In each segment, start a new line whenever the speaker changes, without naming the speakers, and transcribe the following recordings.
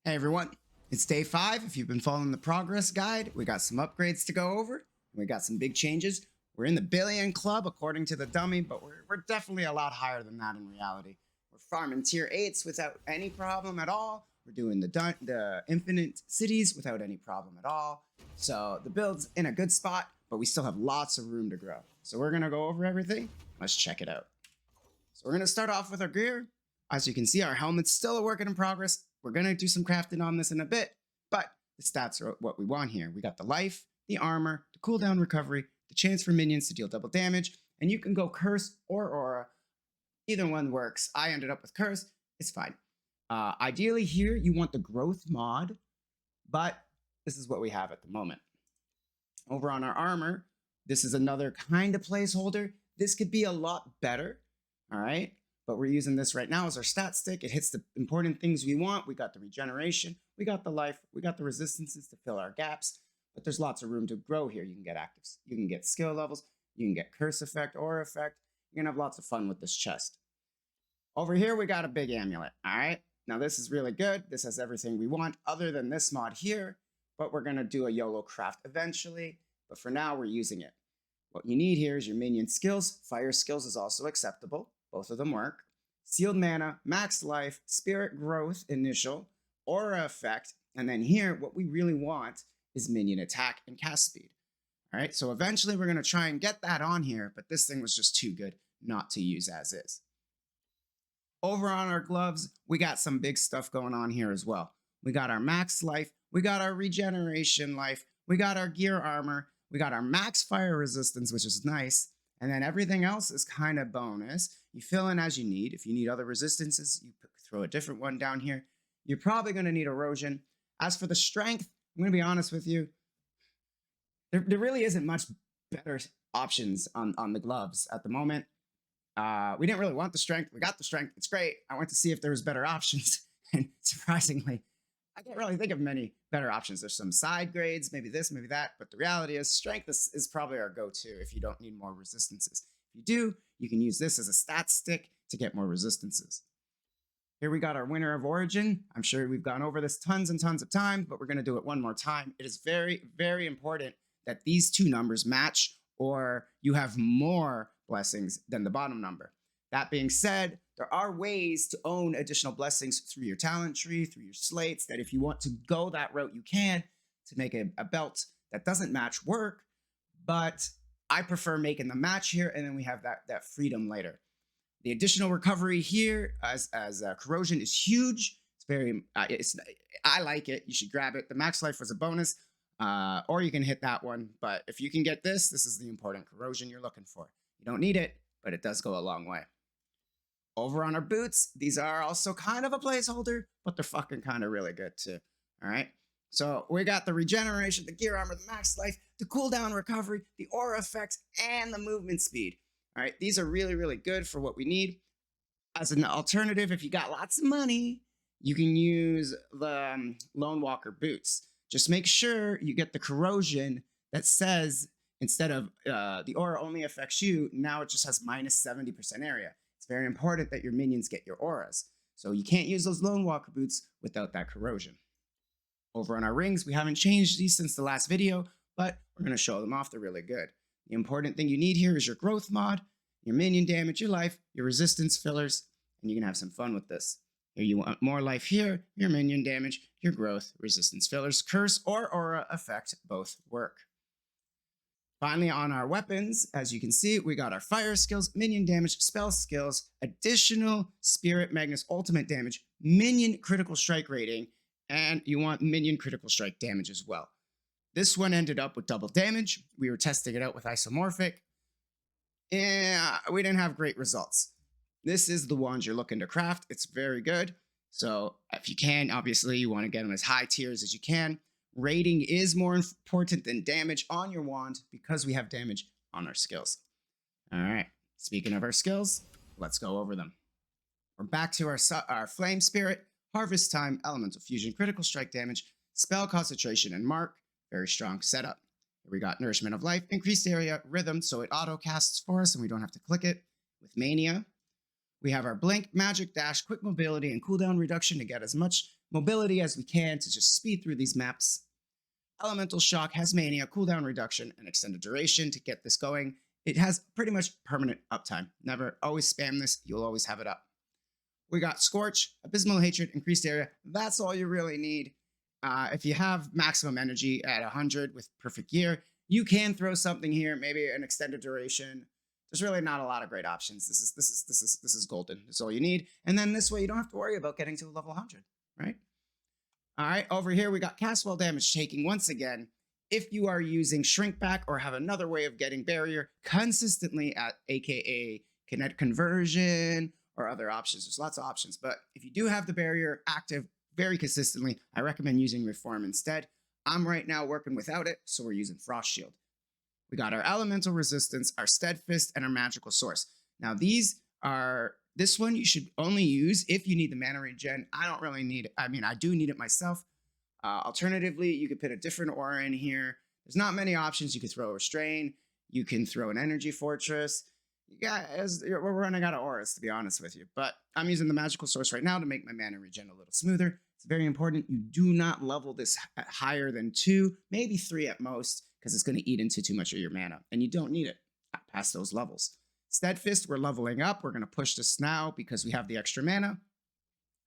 Hey everyone, it's day 5. If you've been following the progress guide, we got some upgrades to go over. We got some big changes. We're in the billion club according to the dummy, but we're definitely a lot higher than that in reality. We're farming tier 8s without any problem at all. We're doing the infinite cities without any problem at all. So the build's in a good spot, but we still have lots of room to grow. So we're going to go over everything. Let's check it out. So we're going to start off with our gear. As you can see, our helmet's still a work in progress. We're going to do some crafting on this in a bit, but the stats are what we want here. We got the life, the armor, the cooldown recovery, the chance for minions to deal double damage, and you can go curse or aura. Either one works. I ended up with curse. It's fine. Ideally here, you want the growth mod, but this is what we have at the moment. Over on our armor, this is another kind of placeholder. This could be a lot better, all right? But we're using this right now as our stat stick. It hits the important things we want. We got the regeneration, we got the life, we got the resistances to fill our gaps, but there's lots of room to grow here. You can get actives, you can get skill levels, you can get curse effect, aura effect. You're gonna have lots of fun with this chest. Over here, we got a big amulet, all right? Now this is really good. This has everything we want other than this mod here, but we're gonna do a YOLO craft eventually, but for now, we're using it. What you need here is your minion skills. Fire skills is also acceptable. Both of them work. Sealed mana, max life, spirit growth initial, aura effect, and then here, what we really want is minion attack and cast speed. All right, so eventually we're gonna try and get that on here, but this thing was just too good not to use as is. Over on our gloves, we got some big stuff going on here as well. We got our max life, we got our regeneration life, we got our gear armor, we got our max fire resistance, which is nice, and then everything else is kind of bonus. You fill in as you need. If you need other resistances, you throw a different one down here. You're probably going to need erosion. As for the strength, I'm going to be honest with you. There really isn't much better options on the gloves at the moment. We didn't really want the strength. We got the strength. It's great. I went to see if there was better options. And surprisingly, I can't really think of many better options. There's some side grades, maybe this, maybe that. But the reality is strength is probably our go-to if you don't need more resistances. If you do, you can use this as a stat stick to get more resistances. Here we got our winner of origin. I'm sure we've gone over this tons and tons of times, but we're going to do it one more time. It is very, very important that these two numbers match or you have more blessings than the bottom number. That being said, there are ways to own additional blessings through your talent tree, through your slates, that if you want to go that route, you can to make a belt that doesn't match work, but I prefer making the match here, and then we have that freedom later. The additional recovery here as corrosion is huge. It's very, I like it. You should grab it. The max life was a bonus, or you can hit that one. But if you can get this, this is the important corrosion you're looking for. You don't need it, but it does go a long way. Over on our boots, these are also kind of a placeholder, but they're fucking kind of really good too. All right. So we got the regeneration, the gear armor, the max life, the cooldown recovery, the aura effects, and the movement speed. All right, these are really, really good for what we need. As an alternative, if you got lots of money, you can use the Lone Walker boots. Just make sure you get the corrosion that says instead of the aura only affects you, now it just has minus 70% area. It's very important that your minions get your auras. So you can't use those Lone Walker boots without that corrosion. Over on our rings, we haven't changed these since the last video, but we're going to show them off. They're really good. The important thing you need here is your growth mod, your minion damage, your life, your resistance fillers, and you can have some fun with this. Here you want more life here, your minion damage, your growth, resistance fillers, curse, or aura effect both work. Finally, on our weapons, as you can see, we got our fire skills, minion damage, spell skills, additional spirit Magnus ultimate damage, minion critical strike rating, and you want minion critical strike damage as well. This one ended up with double damage. We were testing it out with isomorphic. And we didn't have great results. This is the wand you're looking to craft. It's very good. So if you can, obviously you want to get them as high tiers as you can. Rating is more important than damage on your wand because we have damage on our skills. All right, speaking of our skills, let's go over them. We're back to our flame spirit, harvest time, elemental fusion, critical strike damage, spell concentration, and mark. Very strong setup. We got nourishment of life, increased area, rhythm, so it auto casts for us and we don't have to click it. With mania, we have our blink, magic, dash, quick mobility, and cooldown reduction to get as much mobility as we can to just speed through these maps. Elemental Shock has Mania, cooldown reduction, and extended duration to get this going. It has pretty much permanent uptime. Never always spam this, you'll always have it up. We got Scorch, Abysmal Hatred, increased area. That's all you really need. If you have maximum energy at 100 with Perfect Gear, you can throw something here, maybe an extended duration. There's really not a lot of great options. This is golden. That's all you need. And then this way you don't have to worry about getting to level 100, right? All right, over here we got cast while damage taking once again. If you are using shrink back or have another way of getting barrier consistently at AKA kinetic conversion or other options, there's lots of options. But if you do have the barrier active very consistently, I recommend using Reform instead. I'm right now working without it, so we're using Frost Shield. We got our Elemental Resistance, our Steadfast, and our Magical Source. Now this one you should only use if you need the mana regen. I don't really need it. I mean, I do need it myself. Alternatively, you could put a different aura in here. There's not many options. You could throw a Restrain. You can throw an Energy Fortress. We're running out of auras, to be honest with you. But I'm using the Magical Source right now to make my mana regen a little smoother. It's very important. You do not level this at higher than 2, maybe 3 at most, because it's going to eat into too much of your mana, and you don't need it past those levels. Steadfast, we're leveling up. We're going to push this now because we have the extra mana,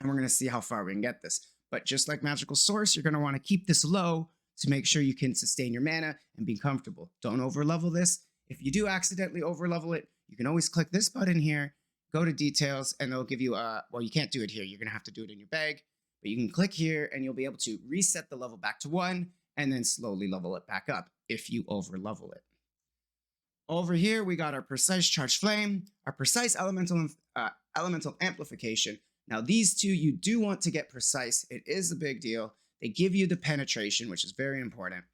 and we're going to see how far we can get this. But just like Magical Source, you're going to want to keep this low to make sure you can sustain your mana and be comfortable. Don't overlevel this. If you do accidentally overlevel it, you can always click this button here, go to details, and they'll give you well, you can't do it here. You're going to have to do it in your bag, but you can click here and you'll be able to reset the level back to 1 and then slowly level it back up if you overlevel it. Over here, we got our Precise Charge Flame, our Precise Elemental Amplification. Now, these two, you do want to get precise. It is a big deal. They give you the penetration, which is very important.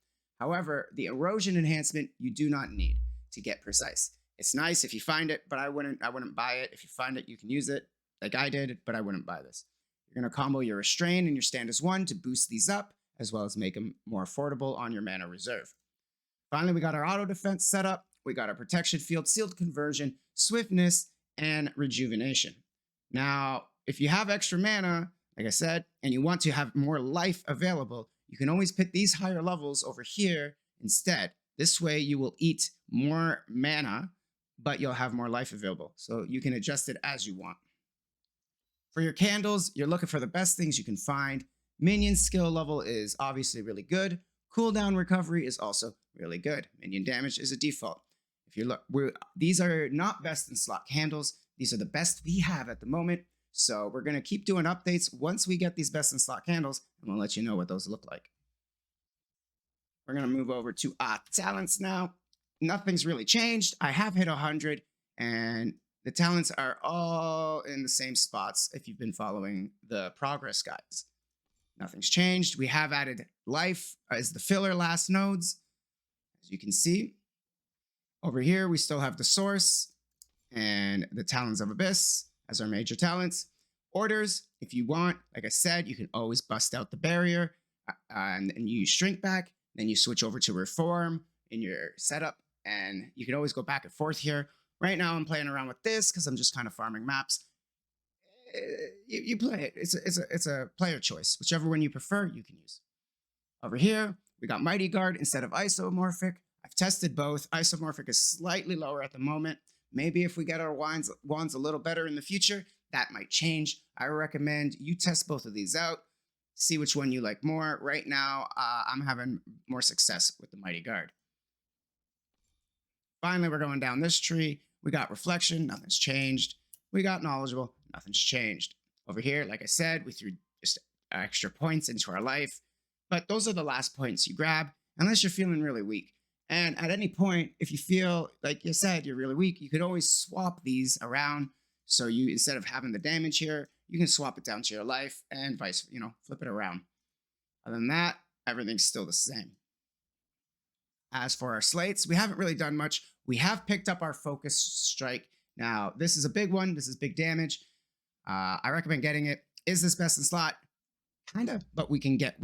However, the erosion enhancement, you do not need to get precise. It's nice if you find it, but I wouldn't buy it. If you find it, you can use it like I did, but I wouldn't buy this. You're going to combo your Restrain and your Stand as 1 to boost these up, as well as make them more affordable on your mana reserve. Finally, we got our auto defense set up. We got our protection field, sealed conversion, swiftness, and rejuvenation. Now, if you have extra mana, like I said, and you want to have more life available, you can always put these higher levels over here instead. This way you will eat more mana, but you'll have more life available. So you can adjust it as you want. For your candles, you're looking for the best things you can find. Minion skill level is obviously really good. Cooldown recovery is also really good. Minion damage is a default. If you look, these are not best in slot candles. These are the best we have at the moment. So we're going to keep doing updates once we get these best in slot candles, and we'll let you know what those look like. We're going to move over to talents now. Nothing's really changed. I have hit 100, and the talents are all in the same spots if you've been following the progress guides. Nothing's changed. We have added life as the filler last nodes, as you can see. Over here, we still have the source and the Talons of Abyss as our major talents. Orders, if you want, like I said, you can always bust out the barrier and you shrink back. Then you switch over to Reform in your setup, and you can always go back and forth here. Right now, I'm playing around with this because I'm just kind of farming maps. You play it. It's a player choice. Whichever one you prefer, you can use. Over here, we got Mighty Guard instead of Isomorphic. I've tested both. Isomorphic is slightly lower at the moment. Maybe if we get our wands a little better in the future, that might change. I recommend you test both of these out. See which one you like more. Right now, I'm having more success with the Mighty Guard. Finally, we're going down this tree. We got Reflection. Nothing's changed. We got Knowledgeable. Nothing's changed. Over here, like I said, we threw just extra points into our life. But those are the last points you grab, unless you're feeling really weak. And at any point, if you feel, like you said, you're really weak, you could always swap these around. So you, instead of having the damage here, you can swap it down to your life and flip it around. Other than that, everything's still the same. As for our slates, we haven't really done much. We have picked up our Focus Strike. Now, this is a big one. This is big damage. I recommend getting it. Is this best in slot? Kinda, but we can get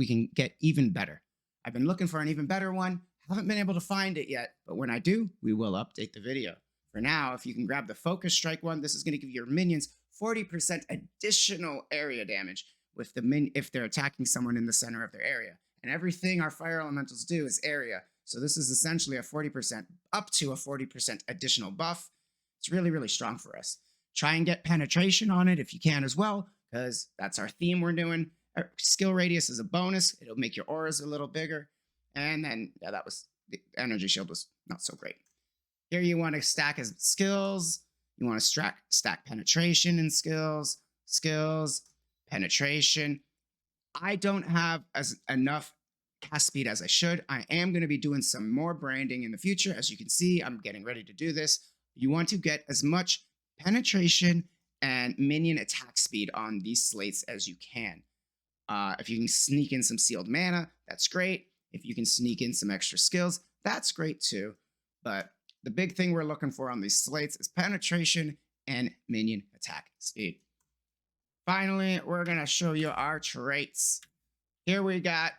even better. I've been looking for an even better one. Haven't been able to find it yet, but when I do, we will update the video. For now, if you can grab the Focus Strike one, this is going to give your minions 40% additional area damage, with if they're attacking someone in the center of their area. And everything our fire elementals do is area. So this is essentially a 40% up to a 40% additional buff. It's really, really strong for us. Try and get penetration on it if you can as well, because that's our theme we're doing. Our skill radius is a bonus. It'll make your auras a little bigger. And then, yeah, that was the energy shield was not so great. Here you want to stack as skills. You want to stack penetration and skills, penetration. I don't have enough cast speed as I should. I am going to be doing some more branding in the future. As you can see, I'm getting ready to do this. You want to get as much penetration and minion attack speed on these slates as you can. If you can sneak in some sealed mana, that's great. If you can sneak in some extra skills, that's great too. But the big thing we're looking for on these slates is penetration and minion attack speed. Finally, we're going to show you our traits. Here we got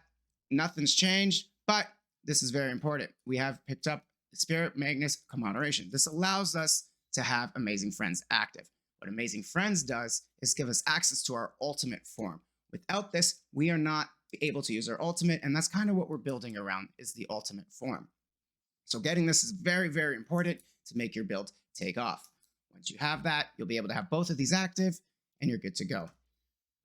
nothing's changed, but this is very important. We have picked up the Spirit Magnus Commoderation. This allows us to have Amazing Friends active. What Amazing Friends does is give us access to our ultimate form. Without this, we are not able to use our ultimate, and that's kind of what we're building around, is the ultimate form. So getting this is very, very important to make your build take off. Once you have that, you'll be able to have both of these active, and you're good to go.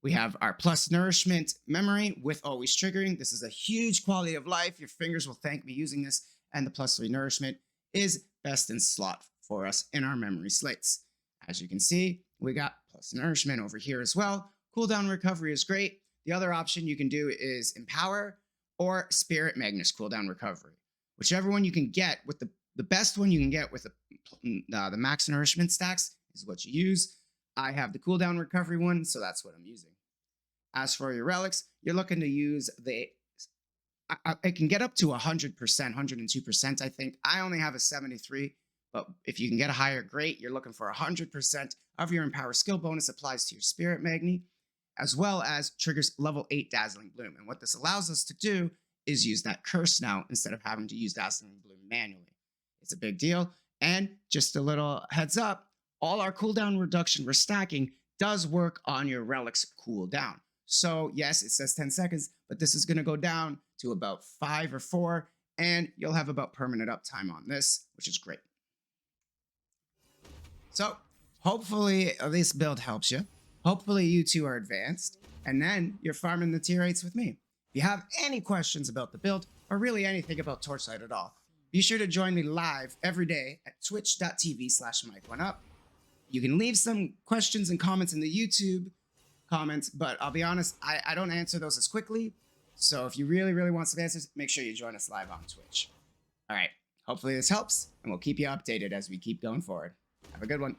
We have our plus nourishment memory with always triggering. This is a huge quality of life. Your fingers will thank me using this. And the plus 3 nourishment is best in slot for us in our memory slates. As you can see, we got plus nourishment over here as well. Cooldown recovery is great. The other option you can do is empower or Spirit Magnus cooldown recovery. Whichever one you can get with the best one you can get with the max nourishment stacks is what you use. I have the cooldown recovery one, so that's what I'm using. As for your relics, you're looking to use it can get up to 100%, 102%, I think. I only have a 73, but if you can get a higher, great. You're looking for 100% of your Empower skill bonus applies to your Spirit Magni, as well as triggers level 8 Dazzling Bloom. And what this allows us to do is use that curse now instead of having to use Dazzling Bloom manually. It's a big deal. And just a little heads up, all our cooldown reduction we're stacking does work on your relics cooldown. So yes, it says 10 seconds, but this is going to go down to about 5 or 4, and you'll have about permanent uptime on this, which is great. So hopefully this build helps you. Hopefully you two are advanced, and then you're farming the tier 8s with me. If you have any questions about the build, or really anything about Torchlight at all, be sure to join me live every day at twitch.tv/Mike1Up. You can leave some questions and comments in the YouTube comments, but I'll be honest, I don't answer those as quickly. So if you really, really want some answers, make sure you join us live on Twitch. All right, hopefully this helps, and we'll keep you updated as we keep going forward. Have a good one.